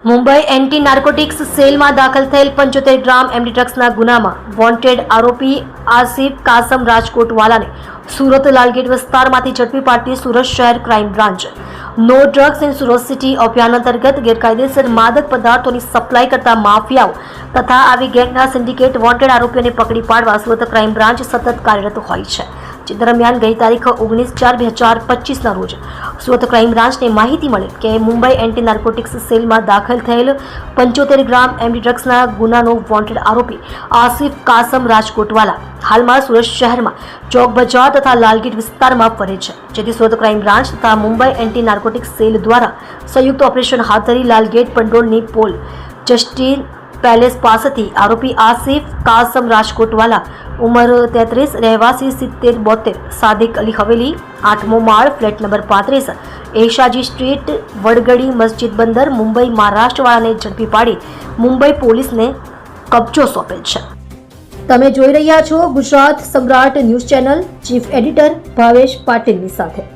Mumbai anti narcotics સેલમાં દાખલ થયેલ 75 ગ્રામ એમડી ડ્રગ્સના ગુનામાં વોન્ટેડ આરોપી આસિફ કાસમ રાજકોટવાલાને સુરત લાલગેટ વિસ્તારમાંથી ઝડપી પાડતી સુરત શહેર ક્રાઇમ બ્રાન્ચ નો ડ્રગ્સ ઇન સુરત સિટી અભિયાન અંતર્ગત ગેરકાયદેસર માદક પદાર્થોની સપ્લાય કરતા માફિયાઓ તથા આવી ગેંગના સિન્ડિકેટ વોન્ટેડ આરોપીઓને પકડી પાડવા સુરત ક્રાઇમ બ્રાન્ચ સતત કાર્યરત હોય છે। જે દરમિયાન ગઈ તારીખ 19/4/2025ના રોજ સુરત ક્રાઇમ બ્રાન્ચને માહિતી મળી કે મુંબઈ એન્ટી નાર્કોટિક્સ સેલમાં દાખલ થયેલ 75 ગ્રામ એમડી ડ્રગ્સના ગુનાનો વોન્ટેડ આરોપી આસિફ કાસમ રાજકોટવાલા હાલમાં સુરત શહેરમાં ચોક બજાર તથા લાલગેટ વિસ્તારમાં ફરે છે। જેથી સુરત ક્રાઇમ બ્રાન્ચ તથા મુંબઈ એન્ટી નાર્કોટિક્સ સેલ દ્વારા સંયુક્ત ઓપરેશન હાથ ધરી લાલગેટ પંડોળની પોલ જસ્ટિન પેલેસ પાસેથી આરોપી આસિફ કાસમ રાજકોટવાલા ઉંમર 33 રહેવાસી 7072 સાદિક અલી હવેલી 8મો માળ ફ્લેટ નંબર 35 એશાજી સ્ટ્રીટ વડગડી મસ્જિદ બંદર મુંબઈ મહારાષ્ટ્રવાળાને ઝડપી પાડી મુંબઈ પોલીસને કબજો સોંપેલ છે। તમે જોઈ રહ્યા છો ગુજરાત સમ્રાટ news channel, chief editor Bhavesh પાટીલની સાથે।